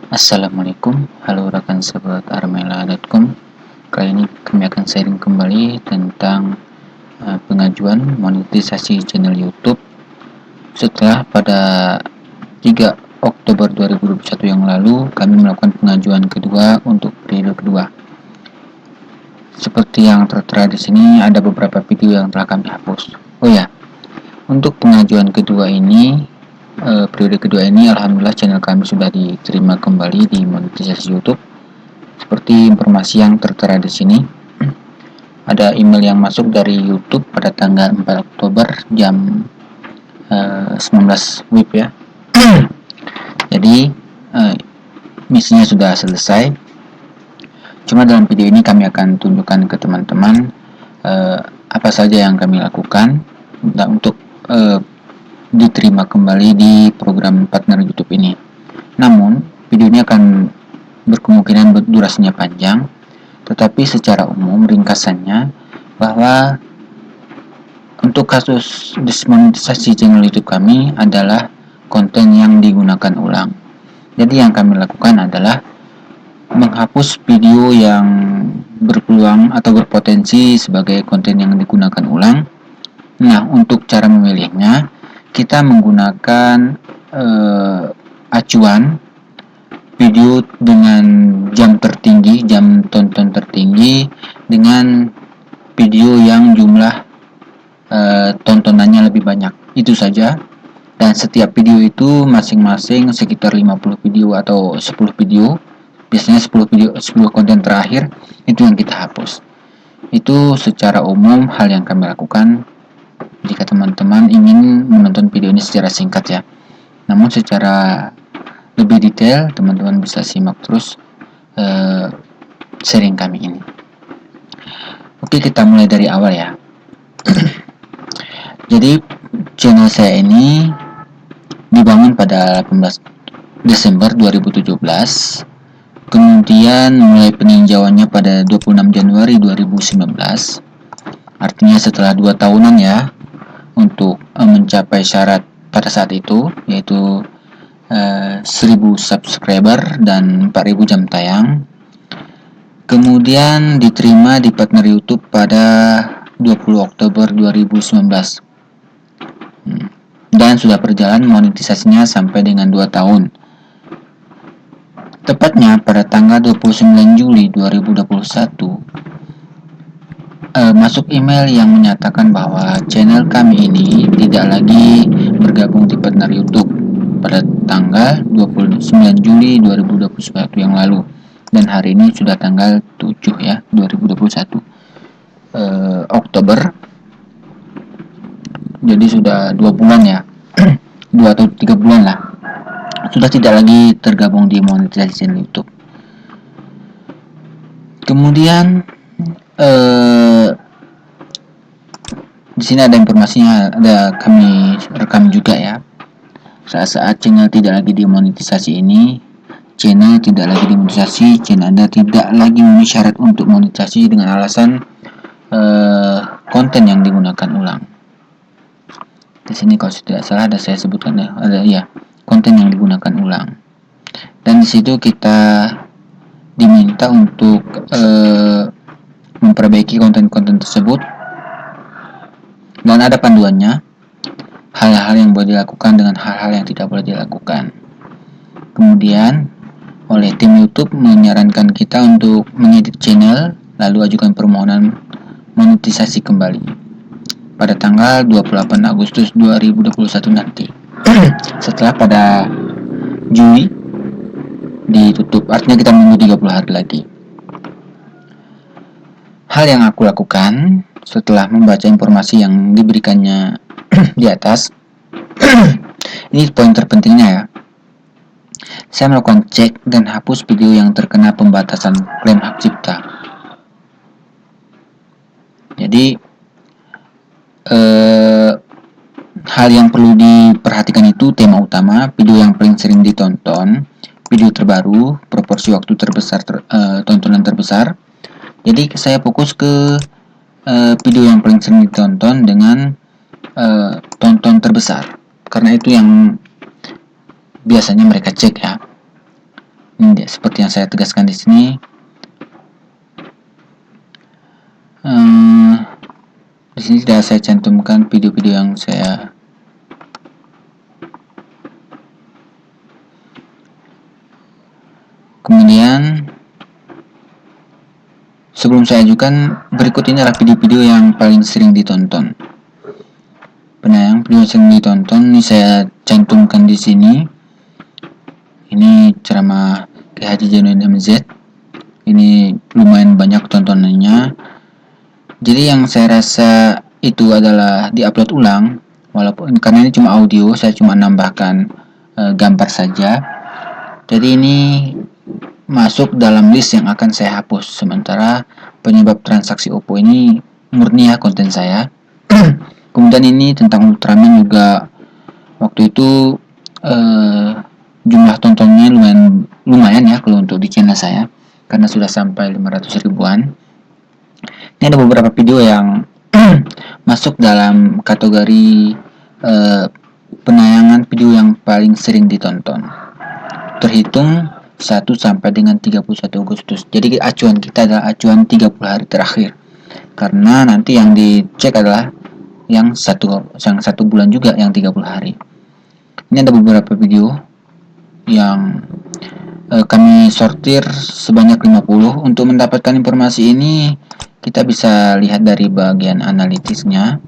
Assalamualaikum, halo rekan sahabat armela.com. Kali ini kami akan sharing kembali tentang pengajuan monetisasi channel YouTube setelah pada 3 Oktober 2021 yang lalu kami melakukan pengajuan kedua untuk periode kedua. Seperti yang tertera di sini ada beberapa video yang telah kami hapus. Oh ya, untuk pengajuan kedua ini periode kedua ini alhamdulillah channel kami sudah diterima kembali di monetisasi YouTube. Seperti informasi yang tertera di sini, ada email yang masuk dari YouTube pada tanggal 4 Oktober jam 19 WIB ya. Jadi misinya sudah selesai. Cuma dalam video ini kami akan tunjukkan ke teman-teman apa saja yang kami lakukan untuk diterima kembali di program partner YouTube ini. Namun video ini akan berkemungkinan durasinya panjang, tetapi secara umum ringkasannya bahwa untuk kasus dismonetisasi channel YouTube kami adalah konten yang digunakan ulang. Jadi yang kami lakukan adalah menghapus video yang berpeluang atau berpotensi sebagai konten yang digunakan ulang. Nah, untuk cara memilihnya kita menggunakan acuan video dengan jam tertinggi, jam tonton tertinggi dengan video yang jumlah tontonannya lebih banyak. Itu saja. Dan setiap video itu masing-masing sekitar 50 video atau 10 video. Biasanya 10 video, 10 konten terakhir itu yang kita hapus. Itu secara umum hal yang kami lakukan jika teman-teman ingin menonton video ini secara singkat ya. Namun secara lebih detail teman-teman bisa simak terus sharing kami ini. Oke, kita mulai dari awal ya. Jadi channel saya ini dibangun pada 18 Desember 2017. Kemudian mulai peninjauannya pada 26 Januari 2019. Artinya setelah 2 tahunan ya untuk mencapai syarat pada saat itu, yaitu 1000 subscriber dan 4000 jam tayang. Kemudian diterima di partner YouTube pada 20 Oktober 2019. Dan sudah berjalan monetisasinya sampai dengan 2 tahun. Tepatnya pada tanggal 29 Juli 2021 masuk email yang menyatakan bahwa channel kami ini tidak lagi bergabung di partner YouTube pada tanggal 29 Juli 2021 yang lalu, dan hari ini sudah tanggal 7 ya 2021 Oktober. Jadi sudah 2 bulan ya 2 atau 3 bulan lah sudah tidak lagi tergabung di monetisasi channel YouTube. Kemudian di sini ada informasinya, ada kami rekam juga ya. Saat channel tidak lagi dimonetisasi ini, channel tidak lagi dimonetisasi, channel Anda tidak lagi memenuhi syarat untuk monetisasi dengan alasan konten yang digunakan ulang. Di sini kalau tidak salah ada saya sebutkan ya, ada ya konten yang digunakan ulang. Dan di situ kita diminta untuk memperbaiki konten-konten tersebut, dan ada panduannya hal-hal yang boleh dilakukan dengan hal-hal yang tidak boleh dilakukan. Kemudian oleh tim YouTube menyarankan kita untuk mengedit channel lalu ajukan permohonan monetisasi kembali pada tanggal 28 Agustus 2021 nanti. Setelah pada Juli ditutup, artinya kita menunggu 30 hari lagi. Hal yang aku lakukan setelah membaca informasi yang diberikannya di atas, ini poin terpentingnya ya. Saya melakukan cek dan hapus video yang terkena pembatasan klaim hak cipta. Jadi hal yang perlu diperhatikan itu tema utama, video yang paling sering ditonton, video terbaru, proporsi waktu terbesar, tontonan terbesar. Jadi saya fokus ke video yang paling sering ditonton dengan tonton terbesar, karena itu yang biasanya mereka cek ya. Ini seperti yang saya tegaskan di sini. Di sini sudah saya cantumkan video-video yang saya kemudian sebelum saya ajukan, berikut ini adalah video-video yang paling sering ditonton. Penayang video yang sering ditonton ini saya cantumkan di sini. Ini ceramah Kiai Haji Zainuddin MZ. Ini lumayan banyak tontonannya. Jadi yang saya rasa itu adalah diupload ulang, walaupun karena ini cuma audio, saya cuma nambahkan gambar saja. Jadi ini masuk dalam list yang akan saya hapus. Sementara penyebab transaksi Oppo ini murni ya konten saya. Kemudian ini tentang Ultraman juga waktu itu jumlah tontonnya lumayan ya kalau untuk di channel saya, karena sudah sampai 500 ribuan. Ini ada beberapa video yang masuk dalam kategori penayangan video yang paling sering ditonton, terhitung 1 sampai dengan 31 Agustus. Jadi acuan kita adalah acuan 30 hari terakhir, karena nanti yang dicek adalah yang satu bulan juga, yang 30 hari. Ini ada beberapa video yang kami sortir sebanyak 50. Untuk mendapatkan informasi ini kita bisa lihat dari bagian analitisnya.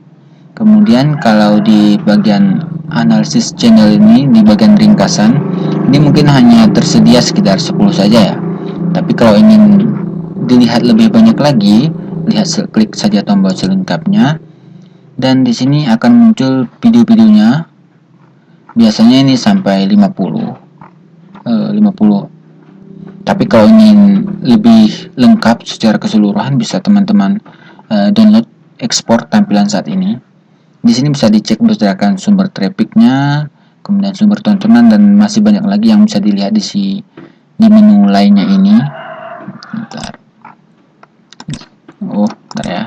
Kemudian kalau di bagian analisis channel ini, di bagian ringkasan, ini mungkin hanya tersedia sekitar 10 saja ya. Tapi kalau ingin dilihat lebih banyak lagi, klik saja tombol selengkapnya. Dan di sini akan muncul video-videonya. Biasanya ini sampai 50. Tapi kalau ingin lebih lengkap secara keseluruhan, bisa teman-teman download ekspor tampilan saat ini. Di sini bisa dicek berdasarkan sumber trafficnya, kemudian sumber tontonan, dan masih banyak lagi yang bisa dilihat di menu lainnya ini. Bentar ya.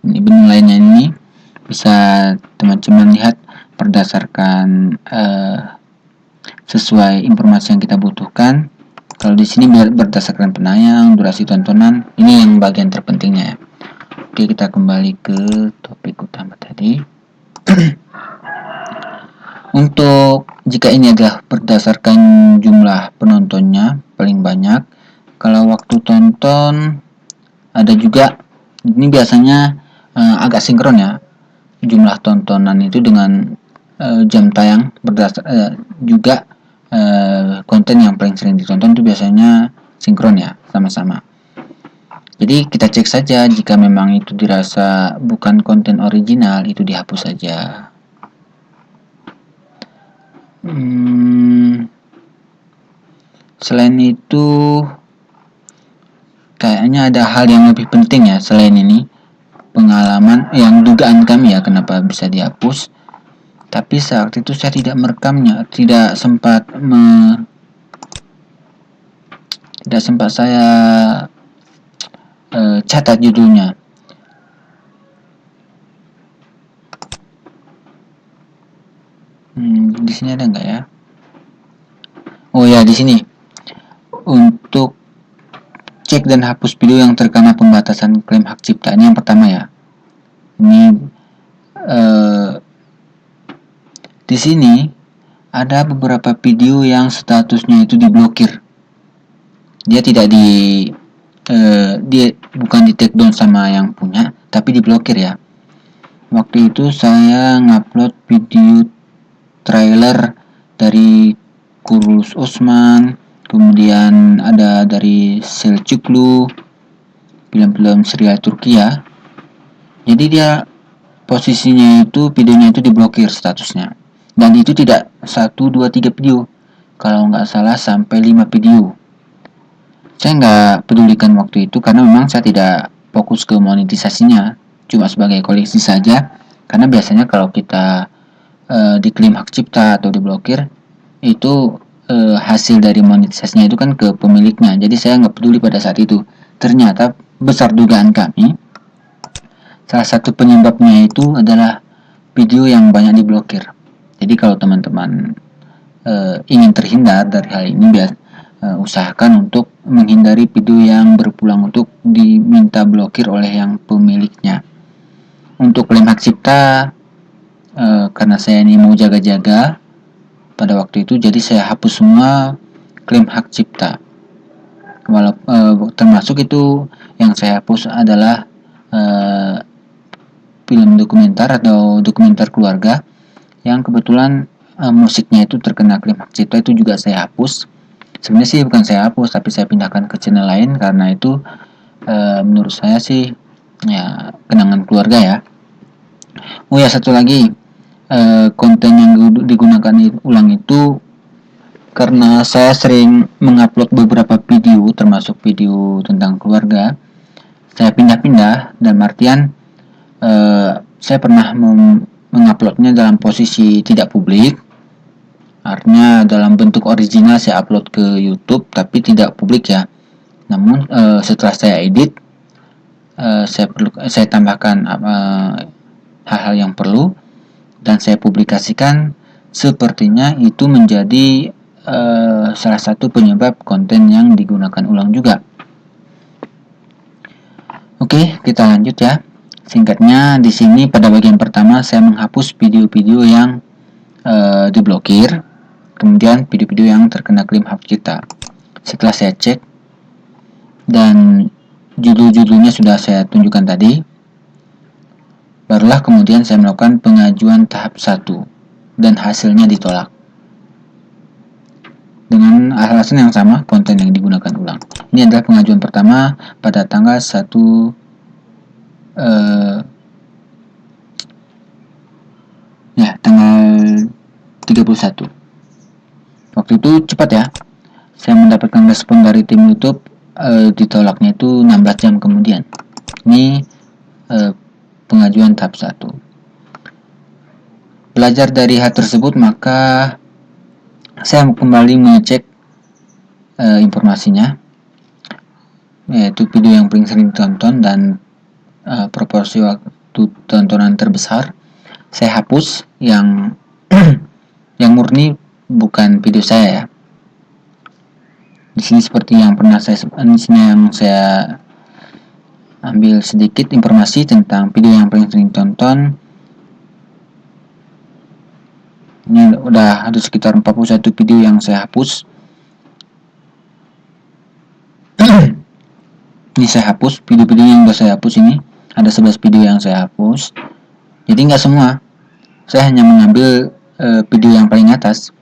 Ini menu lainnya ini bisa teman-teman lihat berdasarkan sesuai informasi yang kita butuhkan. Kalau di sini berdasarkan penayang, durasi tontonan, ini yang bagian terpentingnya. Oke, kita kembali ke topik utama tadi. Untuk jika ini adalah berdasarkan jumlah penontonnya paling banyak, kalau waktu tonton ada juga, ini biasanya agak sinkron ya, jumlah tontonan itu dengan jam tayang juga. Konten yang paling sering ditonton itu biasanya sinkron ya, sama-sama. Jadi kita cek saja, jika memang itu dirasa bukan konten original, itu dihapus saja. Selain itu kayaknya ada hal yang lebih penting ya selain ini, pengalaman yang dugaan kami ya kenapa bisa dihapus. Tapi saat itu saya tidak merekamnya, tidak sempat saya catat judulnya. Di sini ada nggak ya? Oh ya, di sini. Untuk cek dan hapus video yang terkena pembatasan klaim hak cipta, ini yang pertama ya. Ini di sini ada beberapa video yang statusnya itu diblokir. Dia tidak dia bukan di take down sama yang punya, tapi diblokir ya. Waktu itu saya ngupload video trailer dari Kurulus Osman, kemudian ada dari Selçuklu, film-film serial Turki ya. Jadi dia posisinya itu, videonya itu diblokir statusnya. Dan itu tidak 1, 2, 3 video. Kalau nggak salah sampai 5 video. Saya nggak pedulikan waktu itu karena memang saya tidak fokus ke monetisasinya. Cuma sebagai koleksi saja. Karena biasanya kalau kita diklaim hak cipta atau diblokir, itu hasil dari monetisasinya itu kan ke pemiliknya. Jadi saya nggak peduli pada saat itu. Ternyata besar dugaan kami, salah satu penyebabnya itu adalah video yang banyak diblokir. Jadi kalau teman-teman ingin terhindar dari hal ini, usahakan untuk menghindari video yang berpulang untuk diminta blokir oleh yang pemiliknya. Untuk klaim hak cipta, karena saya ini mau jaga-jaga pada waktu itu, jadi saya hapus semua klaim hak cipta. Termasuk itu yang saya hapus adalah film dokumenter atau dokumenter keluarga yang kebetulan musiknya itu terkena klaim hak cipta, itu juga saya hapus. Sebenarnya sih bukan saya hapus, tapi saya pindahkan ke channel lain karena itu menurut saya sih ya kenangan keluarga ya. Oh ya, satu lagi, konten yang digunakan ulang itu karena saya sering mengupload beberapa video, termasuk video tentang keluarga. Saya pindah-pindah, dan artian saya pernah menguploadnya dalam posisi tidak publik. Artinya dalam bentuk original saya upload ke YouTube tapi tidak publik ya. Namun setelah saya edit, saya tambahkan hal-hal yang perlu dan saya publikasikan. Sepertinya itu menjadi salah satu penyebab konten yang digunakan ulang juga. Oke, kita lanjut ya. Singkatnya di sini pada bagian pertama saya menghapus video-video yang diblokir, kemudian video-video yang terkena klaim hak cipta. Setelah saya cek dan judul-judulnya sudah saya tunjukkan tadi, barulah kemudian saya melakukan pengajuan tahap 1 dan hasilnya ditolak. Dengan alasan yang sama, konten yang digunakan ulang. Ini adalah pengajuan pertama pada tanggal 1 tanggal 31. Waktu itu cepat ya. Saya mendapatkan respon dari tim YouTube, ditolaknya itu 16 jam kemudian. Ini pengajuan tahap 1. Belajar dari hal tersebut, maka saya kembali mengecek informasinya, yaitu video yang paling sering ditonton dan proporsi waktu tontonan terbesar. Saya hapus yang yang murni bukan video saya ya. Di sini seperti yang pernah saya ambil sedikit informasi tentang video yang paling sering ditonton. Ini udah ada sekitar 41 video yang saya hapus. Ini saya hapus video-video yang udah saya hapus, ini ada 11 video yang saya hapus. Jadi nggak semua, saya hanya mengambil video yang paling atas,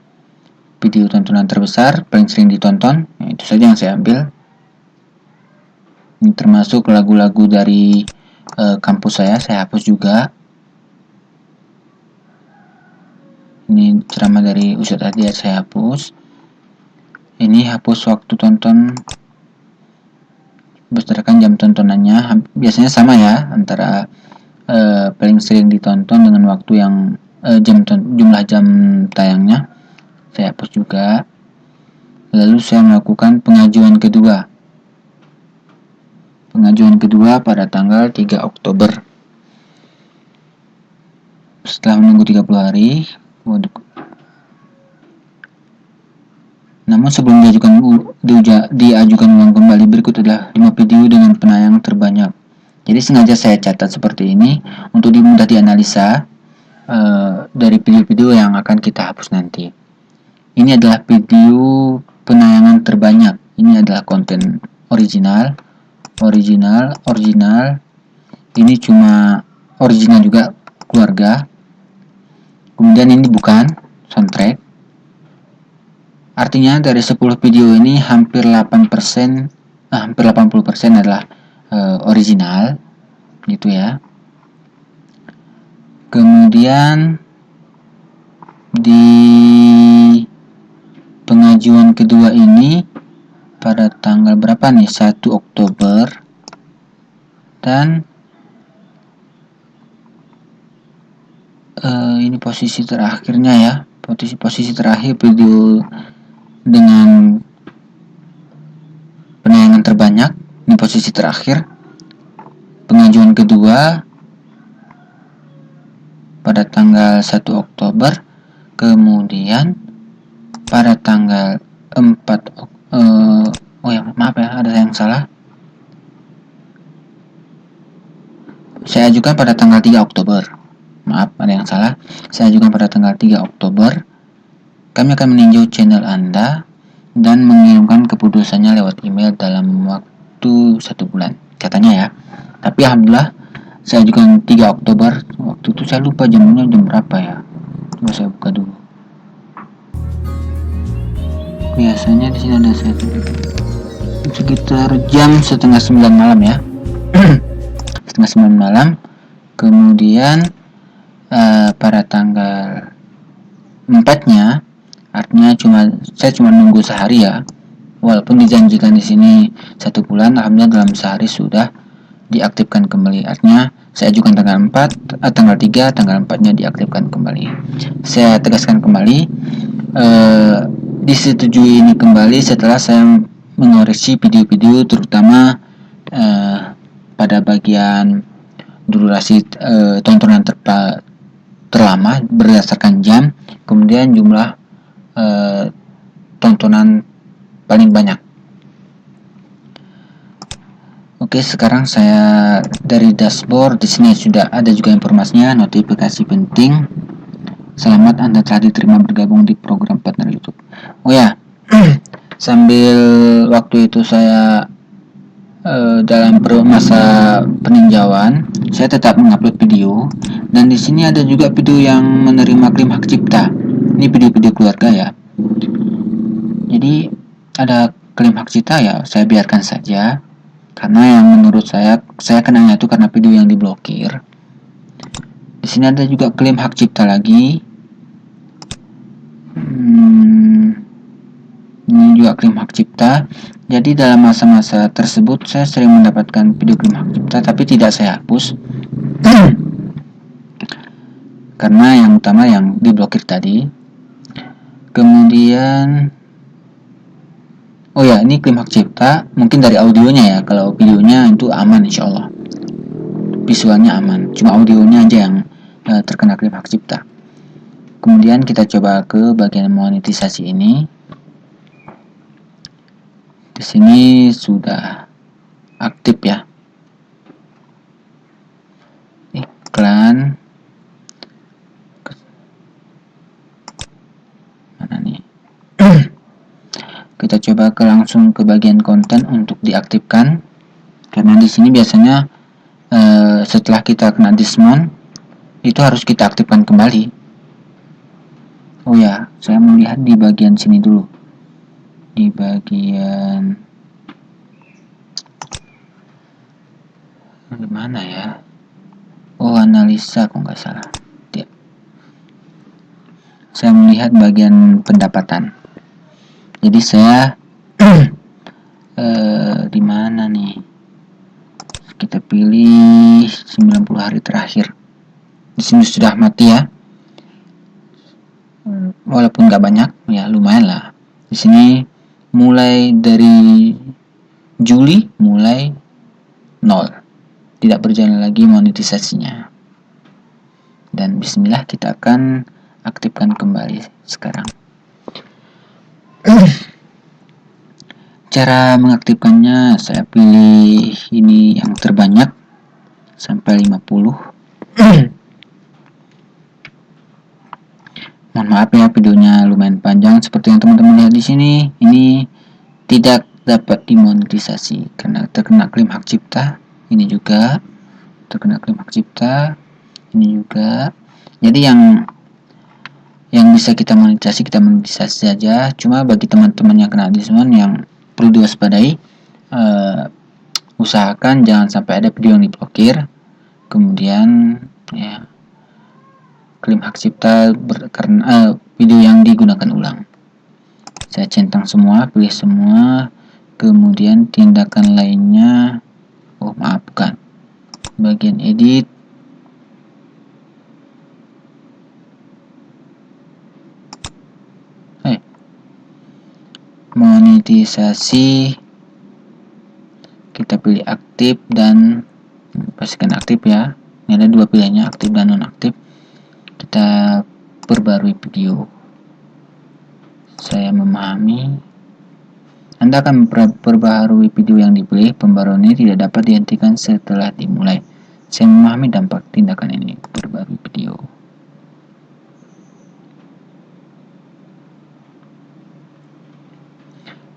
video tontonan terbesar paling sering ditonton, itu saja yang saya ambil. Ini termasuk lagu-lagu dari kampus saya hapus juga. Ini ceramah dari Ustadz Hadiat saya hapus. Ini hapus waktu tonton berdasarkan jam tontonannya, biasanya sama ya antara paling sering ditonton dengan waktu yang jumlah jam tayangnya saya hapus juga. Lalu saya melakukan pengajuan kedua pada tanggal 3 Oktober. Setelah menunggu 30 hari, namun sebelum diajukan ulang kembali, berikut adalah 5 video dengan penayang terbanyak. Jadi sengaja saya catat seperti ini untuk mudah dianalisa dari video-video yang akan kita hapus nanti. Ini adalah video penayangan terbanyak. Ini adalah konten original. Ini cuma original juga keluarga. Kemudian ini bukan soundtrack. Artinya dari 10 video ini hampir 80% adalah original gitu ya. Kemudian di pengajuan kedua ini pada tanggal berapa nih? 1 Oktober. Dan ini posisi terakhirnya ya. Posisi terakhir video dengan penayangan terbanyak. Ini posisi terakhir. Pengajuan kedua pada tanggal 1 Oktober. Kemudian pada tanggal 4 oh ya, maaf ya, ada yang salah. Saya ajukan pada tanggal 3 Oktober. Maaf, ada yang salah. Saya ajukan pada tanggal 3 Oktober. Kami akan meninjau channel Anda dan mengirimkan keputusannya lewat email dalam waktu 1 bulan. Katanya ya. Tapi alhamdulillah saya ajukan 3 Oktober. Waktu itu saya lupa jamnya jam berapa ya. Coba saya buka dulu. Biasanya di sini ada saya sekitar jam setengah 9 malam ya. Setengah 9 malam. Kemudian pada tanggal 4-nya, artinya saya cuma nunggu sehari ya. Walaupun dijanjikan di sini 1 bulan, alhamdulillah dalam sehari sudah diaktifkan kembali. Artinya saya ajukan tanggal 4, tanggal 3, tanggal 4-nya diaktifkan kembali. Saya tegaskan kembali, disetujui ini kembali setelah saya mengoreksi video-video, terutama pada bagian durasi tontonan terlama berdasarkan jam, kemudian jumlah tontonan paling banyak. Oke, sekarang saya dari dashboard. Di sini sudah ada juga informasinya, notifikasi penting. Selamat, Anda telah diterima bergabung di program partner YouTube. Oh ya, sambil waktu itu saya dalam masa peninjauan, saya tetap mengupload video, dan di sini ada juga video yang menerima klaim hak cipta. Ini video-video keluarga ya. Jadi ada klaim hak cipta ya, saya biarkan saja. Karena yang menurut saya kenanya itu karena video yang diblokir. Di sini ada juga klaim hak cipta lagi. Ini juga klaim hak cipta. Jadi dalam masa-masa tersebut saya sering mendapatkan video klaim hak cipta, tapi tidak saya hapus. Karena yang utama yang diblokir tadi. Kemudian oh ya, ini klaim hak cipta mungkin dari audionya ya. Kalau videonya itu aman insyaallah. Visualnya aman, cuma audionya aja yang terkena klaim hak cipta. Kemudian kita coba ke bagian monetisasi ini. Di sini sudah aktif ya. Iklan. Mana nih? Kita coba langsung ke bagian konten untuk diaktifkan. Karena di sini biasanya setelah kita kena diskon itu harus kita aktifkan kembali. Oh ya, saya melihat di bagian sini dulu. Di bagian mana ya? Oh, analisa kok nggak salah. Ya. Saya melihat bagian pendapatan. Jadi saya di mana nih? Kita pilih 90 hari terakhir. Di sini sudah mati ya. Walaupun nggak banyak, ya lumayan lah. Di sini mulai dari Juli mulai 0, tidak berjalan lagi monetisasinya. Dan bismillah kita akan aktifkan kembali sekarang. Cara mengaktifkannya, saya pilih ini yang terbanyak sampai 50. Mohon maaf ya, videonya lumayan panjang. Seperti yang teman-teman lihat di sini, ini tidak dapat dimonetisasi karena terkena klaim hak cipta. Ini juga terkena klaim hak cipta. Ini juga. Jadi yang bisa kita monetisasi saja. Cuma bagi teman-teman yang kena diskon, yang perlu diwaspadai, usahakan jangan sampai ada video yang diblokir. Kemudian ya, klaim hak cipta karena video yang digunakan ulang. Saya centang semua, pilih semua. Kemudian tindakan lainnya, oh maaf bukan, bagian edit. Monetisasi, kita pilih aktif dan pastikan aktif ya. Ini ada dua pilihannya, aktif dan nonaktif. Kita perbarui video. Saya memahami. Anda akan memperbaharui video yang dipilih. Pembaruan ini tidak dapat dihentikan setelah dimulai. Saya memahami dampak tindakan ini. Perbarui video.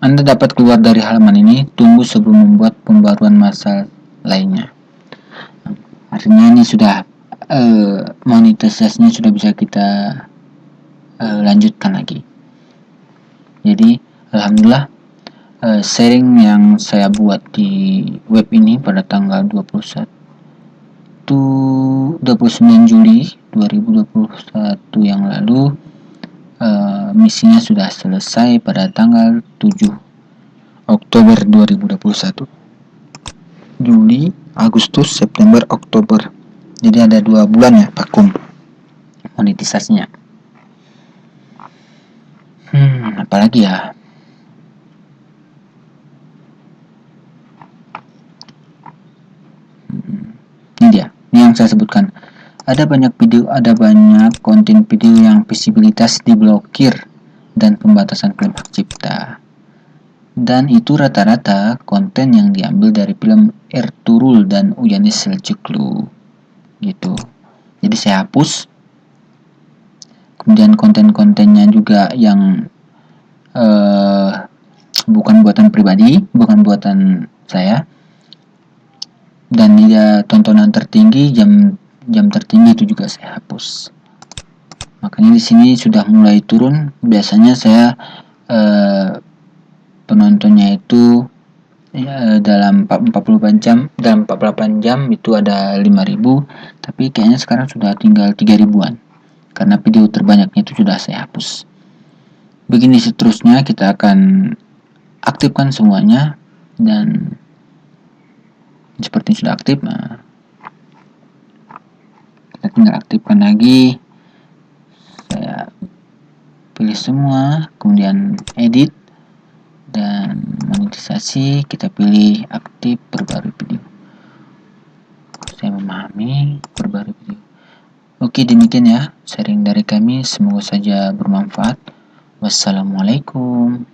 Anda dapat keluar dari halaman ini. Tunggu sebelum membuat pembaruan masalah lainnya. Artinya ini sudah monetisasinya sudah bisa kita lanjutkan lagi. Jadi alhamdulillah sharing yang saya buat di web ini pada tanggal 29 Juli 2021 yang lalu, misinya sudah selesai pada tanggal 7 Oktober 2021. Juli, Agustus, September, Oktober. Jadi ada 2 bulan ya vakum monetisasinya. Apalagi ya? Ini dia, ini yang saya sebutkan. Ada banyak konten video yang visibilitas diblokir dan pembatasan klaim hak cipta. Dan itu rata-rata konten yang diambil dari film Ertuğrul dan Uyanış Selçuklu gitu. Jadi saya hapus. Kemudian konten-kontennya juga yang bukan buatan pribadi, bukan buatan saya. Dan dia tontonan tertinggi, jam tertinggi itu juga saya hapus. Makanya di sini sudah mulai turun. Biasanya saya penontonnya itu dalam 48 jam itu ada 5.000, tapi kayaknya sekarang sudah tinggal 3.000-an karena video terbanyaknya itu sudah saya hapus. Begini seterusnya, kita akan aktifkan semuanya, dan seperti sudah aktif, kita tinggal aktifkan lagi. Saya pilih semua, kemudian edit dan monetisasi, kita pilih aktif perbarui video. Saya memahami perbarui video. Oke, demikian ya sharing dari kami, semoga saja bermanfaat. Wassalamualaikum.